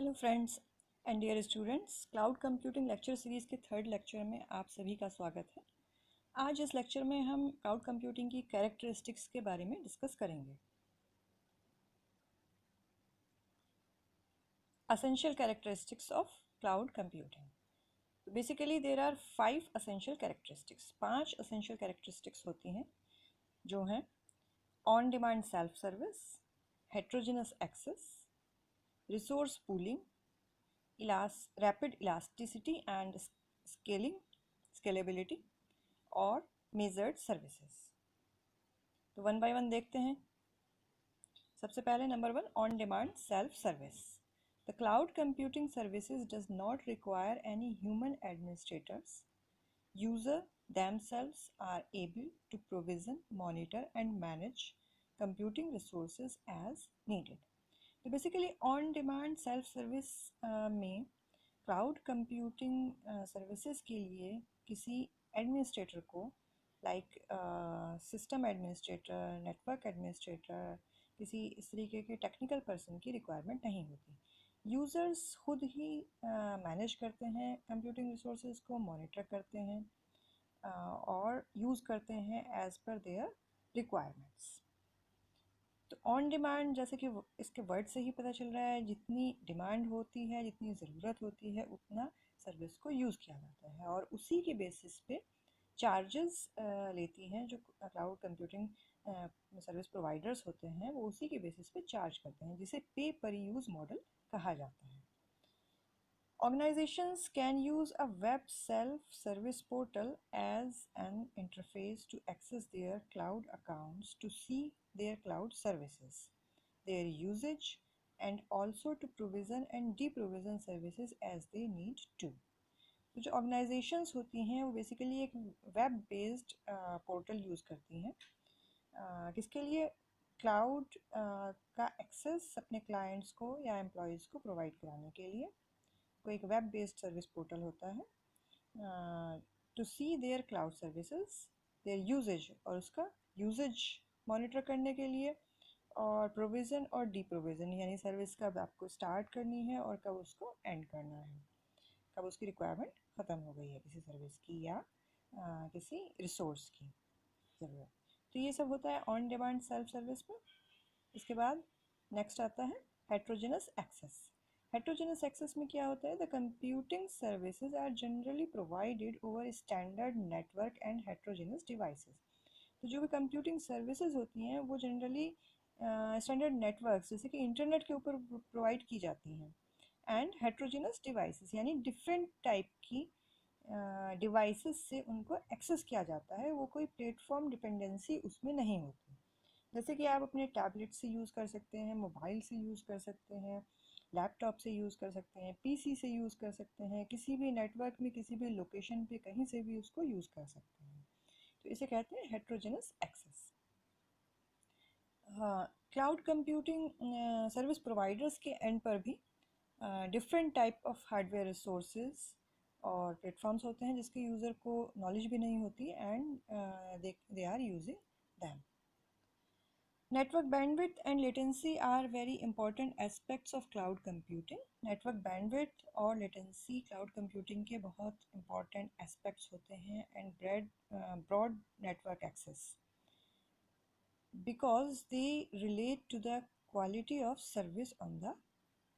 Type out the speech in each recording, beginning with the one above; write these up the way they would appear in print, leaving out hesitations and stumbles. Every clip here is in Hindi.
Hello friends and dear students, cloud computing lecture series के थर्ड लेक्चर में आप सभी का स्वागत है। आज इस लेक्चर में हम क्लाउड कंप्यूटिंग की कैरेक्टरिस्टिक्स के बारे में डिस्कस करेंगे। Essential characteristics of cloud computing. तो basically there are 5 essential characteristics। 5 essential characteristics होती हैं जो हैं on demand self service, heterogeneous access, resource pooling, rapid elasticity and scalability और मेजर्ड सर्विसेज। तो वन बाय वन देखते हैं। सबसे पहले number 1, on demand self service. The cloud computing services does not require any human administrators. User themselves are able to provision, monitor and manage computing resources as needed. तो basically on demand self service में क्लाउड कंप्यूटिंग सर्विसेज के लिए किसी एडमिनिस्ट्रेटर को like system administrator, network administrator, किसी इस तरीके के टेक्निकल पर्सन की रिक्वायरमेंट नहीं होती। यूज़र्स खुद ही मैनेज करते हैं कंप्यूटिंग रिसोर्सेज को, मॉनिटर करते हैं और यूज़ करते हैं एज़ पर देयर रिक्वायरमेंट्स। तो ऑन डिमांड जैसे कि इसके वर्ड से ही पता चल रहा है, जितनी डिमांड होती है, जितनी ज़रूरत होती है, उतना सर्विस को यूज़ किया जाता है और उसी के बेसिस पे चार्जेस लेती हैं जो क्लाउड कंप्यूटिंग सर्विस प्रोवाइडर्स होते हैं, वो उसी के बेसिस पे चार्ज करते हैं, जिसे पे पर यूज़ मॉडल कहा जाता है। Organizations can use a web self-service portal as an interface to access their cloud accounts, to see their cloud services, their usage, and also to provision and deprovision services as they need to. तो जो ऑर्गेनाइजेशंस होती हैं वो बेसिकली एक वेब बेस्ड पोर्टल यूज़ करती हैं किसके लिए? क्लाउड का एक्सेस अपने क्लाइंट्स को या एम्प्लॉयज़ को प्रोवाइड कराने के लिए। कोई एक वेब बेस्ड सर्विस पोर्टल होता है to see their cloud services, their usages, और उसका यूजेज मॉनिटर करने के लिए, और प्रोविज़न और डी प्रोविज़न, यानी सर्विस कब आपको स्टार्ट करनी है और कब उसको एंड करना है, कब उसकी रिक्वायरमेंट ख़त्म हो गई है किसी सर्विस की या किसी रिसोर्स की ज़रूरत। तो ये सब होता है ऑन डिमांड सेल्फ सर्विस में। इसके बाद नेक्स्ट आता है हेट्रोजेनस एक्सेस। हेट्रोजेनस एक्सेस में क्या होता है? The computing services are generally provided over standard network and heterogeneous devices. तो जो भी कंप्यूटिंग सर्विसेज होती हैं वो जनरली स्टैंडर्ड नेटवर्क जैसे कि इंटरनेट के ऊपर प्रोवाइड की जाती हैं, एंड हेट्रोजेनस डिवाइसेस यानी डिफरेंट टाइप की डिवाइसेस से उनको एक्सेस किया जाता है। वो कोई प्लेटफॉर्म डिपेंडेंसी उसमें नहीं होती। जैसे कि आप अपने टैबलेट से यूज़ कर सकते हैं, मोबाइल से यूज़ कर सकते हैं, लैपटॉप से यूज़ कर सकते हैं, पीसी से यूज़ कर सकते हैं, किसी भी नेटवर्क में किसी भी लोकेशन पे कहीं से भी उसको यूज़ कर सकते हैं। तो इसे कहते हैं हेट्रोजेनस एक्सेस। हाँ, क्लाउड कंप्यूटिंग सर्विस प्रोवाइडर्स के एंड पर भी different type of hardware resources और प्लेटफॉर्म्स होते हैं जिसके यूज़र को नॉलेज भी नहीं होती and they are using them. Network bandwidth and latency are very important aspects of cloud computing. Network bandwidth और latency cloud computing के बहुत important aspects होते हैं, and broad network access because they relate to the quality of service on the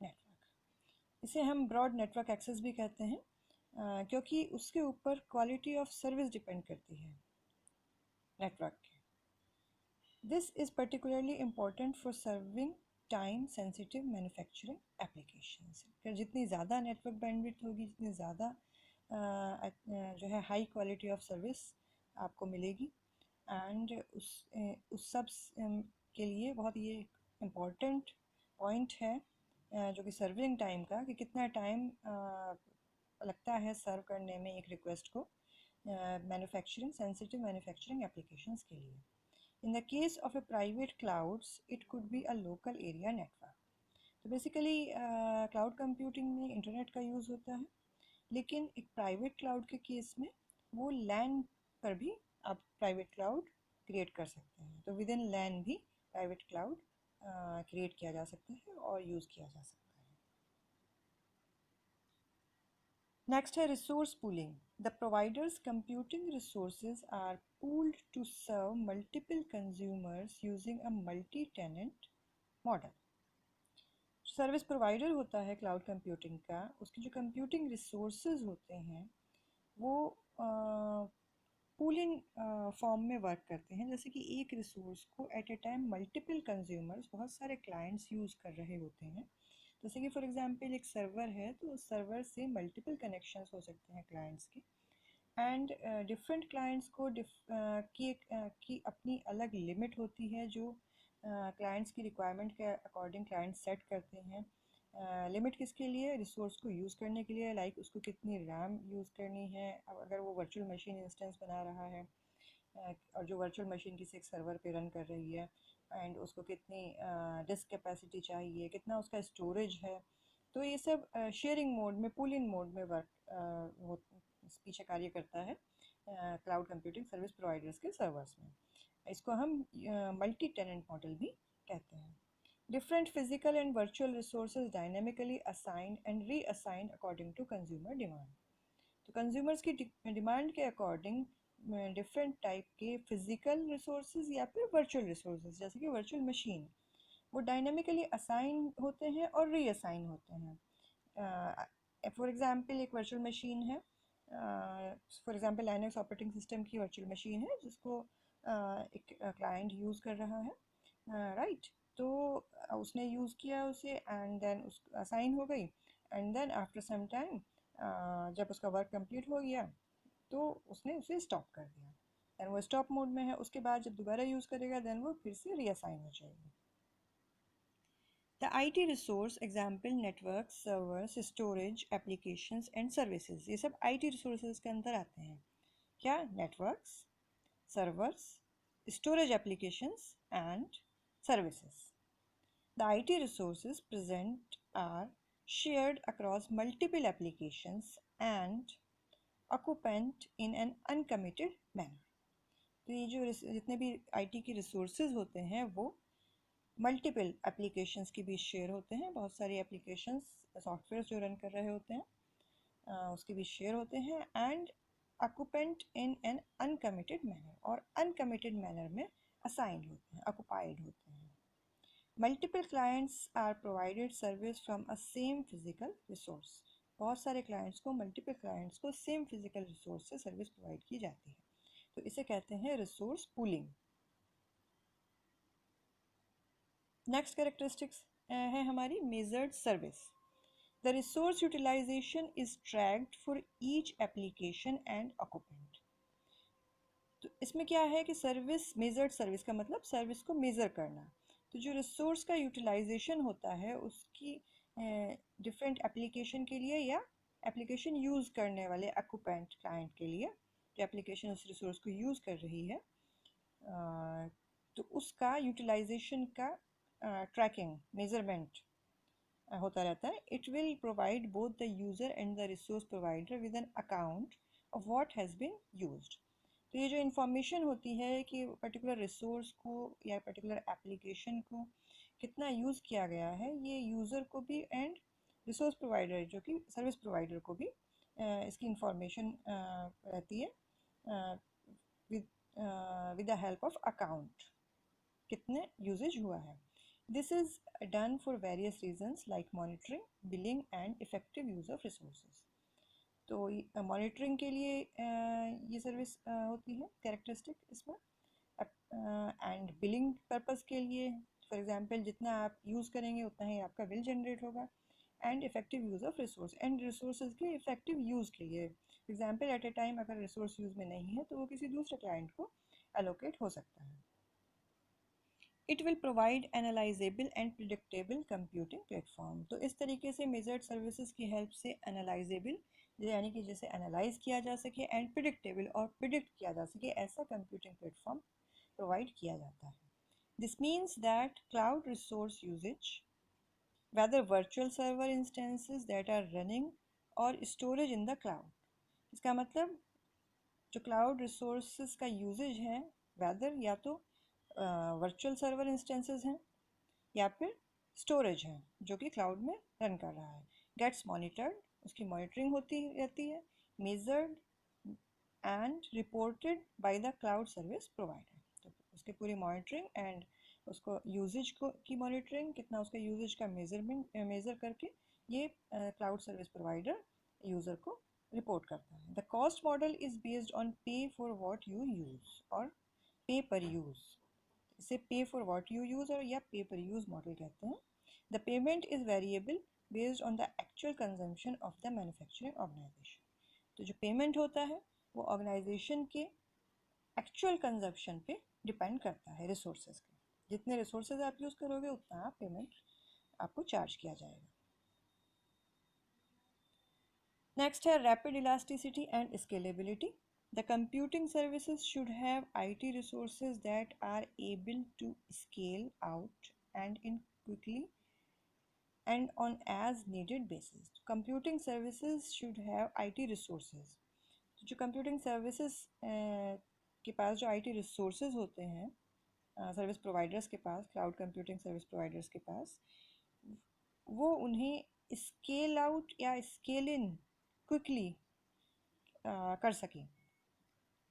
network. इसे हम broad network access भी कहते हैं क्योंकि उसके ऊपर quality of service डिपेंड करती है नेटवर्क के। This is particularly important for serving time sensitive manufacturing applications। फिर जितनी ज़्यादा नेटवर्क बैंडविड्थ होगी, जितनी ज़्यादा जो है हाई क्वालिटी ऑफ सर्विस आपको मिलेगी, एंड उस सब के लिए बहुत ये इम्पॉर्टेंट पॉइंट है जो कि सर्विंग टाइम का, कि कितना टाइम लगता है सर्व करने में एक रिक्वेस्ट को मैन्युफैक्चरिंग सेंसिटिव मैन्युफैक्चरिंग एप्लीकेशंस के लिए। In the case of a private clouds, it could be a local area network. तो बेसिकली क्लाउड कंप्यूटिंग में इंटरनेट का यूज़ होता है, लेकिन एक प्राइवेट क्लाउड के केस में वो लैन पर भी आप प्राइवेट क्लाउड क्रिएट कर सकते हैं। तो विद इन लैन भी प्राइवेट क्लाउड क्रिएट किया जा सकता है और यूज़ किया जा सकता है। नेक्स्ट है resource pooling. The providers computing resources are pooled to serve multiple consumers using a multi tenant model. Service provider होता है क्लाउड कंप्यूटिंग का, उसके जो कंप्यूटिंग रिसोर्सेज होते हैं वो पूलिंग फॉर्म में वर्क करते हैं. जैसे कि एक रिसोर्स को at a time multiple consumers, बहुत सारे क्लाइंट्स यूज़ कर रहे होते हैं. जैसे कि फॉर एग्जांपल एक सर्वर है तो उस सर्वर से मल्टीपल कनेक्शंस हो सकते हैं क्लाइंट्स के. एंड डिफरेंट क्लाइंट्स को की अपनी अलग लिमिट होती है जो क्लाइंट्स की रिक्वायरमेंट के अकॉर्डिंग क्लाइंट सेट करते हैं. लिमिट किसके लिए? रिसोर्स को यूज़ करने के लिए, लाइक उसको कितनी रैम यूज़ करनी है. अब अगर वो वर्चुअल मशीन इंस्टेंस बना रहा है और जो वर्चुअल मशीन किसी एक सर्वर पे रन कर रही है, एंड उसको कितनी डिस्क कैपेसिटी चाहिए, कितना उसका स्टोरेज है, तो ये सब शेयरिंग मोड में, पूलिंग मोड में वर्क वो पीछे कार्य करता है क्लाउड कंप्यूटिंग सर्विस प्रोवाइडर्स के सर्वर्स में. इसको हम मल्टी टेनेंट मॉडल भी कहते हैं. Different physical and virtual resources dynamically assigned and reassigned according to consumer demand. तो consumers की डिमांड के अकॉर्डिंग डिफरेंट टाइप के फिजिकल रिसोर्सेज या फिर वर्चुअल रिसोर्सेज, जैसे कि वर्चुअल मशीन, वो डायनेमिकली असाइन होते हैं और रीअसाइन होते हैं. फॉर एग्जांपल एक वर्चुअल मशीन है, for example Linux operating system की वर्चुअल मशीन है जिसको एक क्लाइंट यूज़ कर रहा है, राइट. तो उसने यूज़ किया उसे एंड देन उस असाइन हो गई, and then after some time जब उसका वर्क कंप्लीट हो गया तो उसने उसे स्टॉप कर दिया. देन वो स्टॉप मोड में है, उसके बाद जब दोबारा यूज़ करेगा देन वो फिर से रीअसाइन हो जाएगी. The IT resource example network, servers, storage, applications and services. ये सब IT रिसोर्सेज के अंदर आते हैं. क्या? Networks, servers, storage applications and services. The IT resources present are shared across multiple applications and occupant in an uncommitted manner. तो ये जो जितने भी IT के रिसोर्सेज होते हैं वो मल्टीपल एप्लीकेशंस के बीच शेयर होते हैं. बहुत सारी एप्लीकेशंस, सॉफ्टवेयर जो रन कर रहे होते हैं उसके बीच शेयर होते हैं. And occupant in an uncommitted manner, और अनकमिटेड मैनर में असाइंड होते हैं, ऑक्युपाइड होते हैं. Multiple clients are provided service from a same physical resource. बहुत सारे क्लाइंट्स को, मल्टीपल क्लाइंट्स को सेम फिजिकल रिसोर्स से सर्विस प्रोवाइड की जाती है. तो इसे कहते हैं रिसोर्स पूलिंग. नेक्स्ट कैरेक्टरिस्टिक्स है हमारी measured service. The resource utilization is tracked for each application and occupant. तो इसमें क्या है कि सर्विस, मेजर्ड सर्विस का मतलब सर्विस को मेज़र करना. तो जो रिसोर्स का यूटिलाइजेशन होता है उसकी डिफरेंट एप्लीकेशन के लिए या एप्लीकेशन यूज़ करने वाले ऑक्यूपेंट क्लाइंट के लिए, जो एप्लीकेशन उस रिसोर्स को यूज़ कर रही है, तो उसका यूटिलाइजेशन का ट्रैकिंग, मेजरमेंट होता रहता है. It will provide both the user and the resource provider with an account of what has been used. तो ये जो इन्फॉर्मेशन होती है कि पर्टिकुलर रिसोर्स को या पर्टिकुलर एप्लीकेशन को कितना यूज़ किया गया है, ये यूज़र को भी एंड रिसोर्स प्रोवाइडर जो कि सर्विस प्रोवाइडर को भी इसकी इंफॉर्मेशन रहती है with the help of account, कितने यूजेज हुआ है. This is done for various reasons like monitoring, billing and effective use of resources. तो मॉनिटरिंग के लिए ये सर्विस होती है कैरेक्टरिस्टिक इसमें. एंड बिलिंग पर्पस के लिए, फॉर एग्जांपल जितना आप यूज़ करेंगे उतना ही आपका बिल जनरेट होगा. And effective use of resource, and resources के इफेक्टिव यूज़ के लिए. एग्जांपल एट ए टाइम अगर रिसोर्स यूज़ में नहीं है तो वो किसी दूसरे क्लाइंट को एलोकेट हो सकता है. It will provide analysable and predictable computing platform. तो इस तरीके से मेजर्ड सर्विसेज की हेल्प से एनालाइजेबल, यानी कि जिसे एनालाइज किया जा सके, एंड प्रिडिक्टेबल और प्रिडिक्ट किया जा सके, ऐसा कंप्यूटिंग प्लेटफॉर्म प्रोवाइड किया जाता है. This means that cloud resource usages, whether virtual server instances that are running or storage in the cloud. इसका मतलब जो क्लाउड रिसोर्सेज का यूजेज है, वेदर या तो वर्चुअल सर्वर इंस्टेंसेस हैं या फिर स्टोरेज है जो कि क्लाउड में रन कर रहा है, गेट्स मॉनिटर्ड, उसकी मॉनिटरिंग होती रहती है, measured and reported by the cloud service provider. तो उसकी पूरी मॉनिटरिंग एंड उसको यूजेज को की मॉनिटरिंग, कितना उसका यूजेज का मेजरमेंट मेज़र करके ये क्लाउड सर्विस प्रोवाइडर यूज़र को रिपोर्ट करता है। The cost model is based on पे फॉर व्हाट यू यूज़ और पे पर यूज़। इसे पे फॉर व्हाट यू यूज़ और या पे पर यूज़ मॉडल कहते हैं। The payment is variable based on the actual consumption of the manufacturing organization. तो जो पेमेंट होता है वो ऑर्गेनाइजेशन के एक्चुअल कंजप्शन पे डिपेंड करता है, रिसोर्सेज के। जितने रिसोर्सेज आप यूज़ करोगे उतना आप पेमेंट आपको चार्ज किया जाएगा। नेक्स्ट है rapid elasticity and scalability. The computing services should have IT resources that are able to scale out and in quickly and on as needed basis. Computing services should have IT resources. जो कंप्यूटिंग सर्विसेज के पास जो IT रिसोर्सेज होते हैं सर्विस प्रोवाइडर्स के पास, क्लाउड कंप्यूटिंग सर्विस प्रोवाइडर्स के पास, वो उन्हें स्केल आउट या स्केल इन क्विकली कर सकें।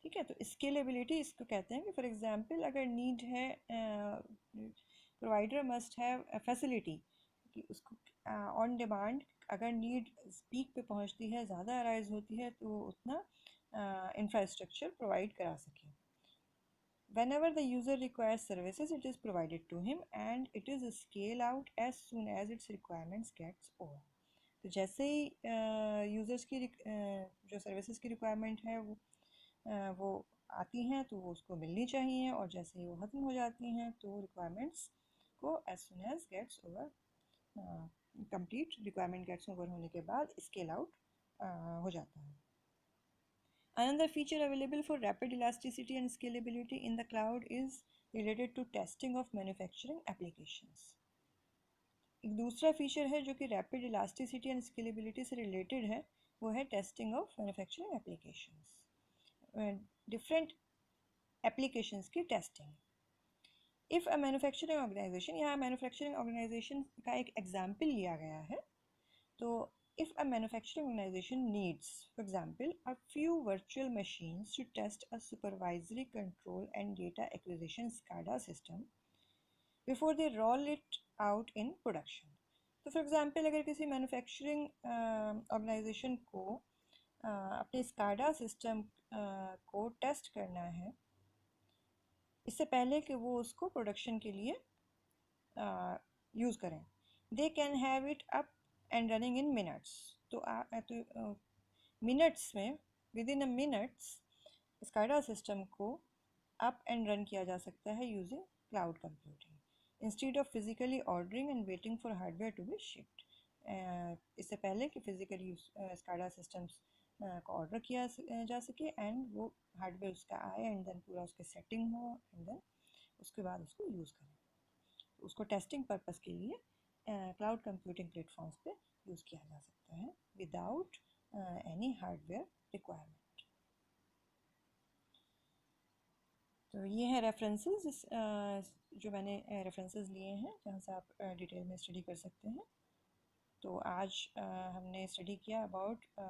ठीक है, तो स्केलेबिलिटी इसको कहते हैं कि फॉर एग्जांपल अगर नीड है, प्रोवाइडर मस्ट हैव फैसिलिटी कि उसको ऑन डिमांड अगर नीड पीक पे पहुंचती है, ज़्यादा अराइज होती है, तो वो उतना इंफ्रास्ट्रक्चर प्रोवाइड करा सके। Whenever the user requires services, it is provided to him and it is scale out as soon as its requirements gets over. तो जैसे ही यूज़र्स की जो सर्विसेज की रिक्वायरमेंट है वो आती हैं तो वो उसको मिलनी चाहिए, और जैसे ही वो ख़त्म हो जाती हैं तो रिक्वायरमेंट्स को as soon as gets over complete requirement gets over होने के बाद स्केल आउट हो जाता है। Another feature available for rapid elasticity and scalability in the cloud is related to testing of manufacturing applications. एक दूसरा फीचर है जो कि रैपिड इलास्टिसिटी एंड स्केलेबिलिटी से रिलेटेड है, वो है testing of manufacturing applications. Different applications की testing. If a manufacturing organisation, यहाँ मैन्युफैक्चरिंग ऑर्गेनाइजेशन का एक एग्जाम्पल लिया गया है, तो if a manufacturing organization needs, for example, a few virtual machines to test a supervisory control and data acquisition SCADA system before they roll it out in production. तो for example अगर किसी मैन्युफैक्चरिंग ऑर्गेनाइजेशन को अपने SCADA सिस्टम को टेस्ट करना है इससे पहले कि वो उसको प्रोडक्शन के लिए यूज़ करें, they can have it up and running in minutes. तो मिनट्स में, within a minutes SCADA system को अप एंड रन किया जा सकता है using cloud computing instead of physically ordering and waiting for hardware to be shipped. इससे पहले कि फिजिकली स्काडा सिस्टम्स को ऑर्डर किया जा सके एंड वो हार्डवेयर उसका आए एंड देन पूरा उसके सेटिंग हो एंड देन उसके बाद उसको यूज़ करें। उसको टेस्टिंग पर्पस के लिए क्लाउड कंप्यूटिंग प्लेटफॉर्म्स पे यूज़ किया जा सकता है विदाउट एनी हार्डवेयर रिक्वायरमेंट। तो ये हैं रेफरेंसेस जो मैंने रेफरेंसेस लिए हैं जहाँ से आप डिटेल में स्टडी कर सकते हैं। तो आज हमने स्टडी किया अबाउट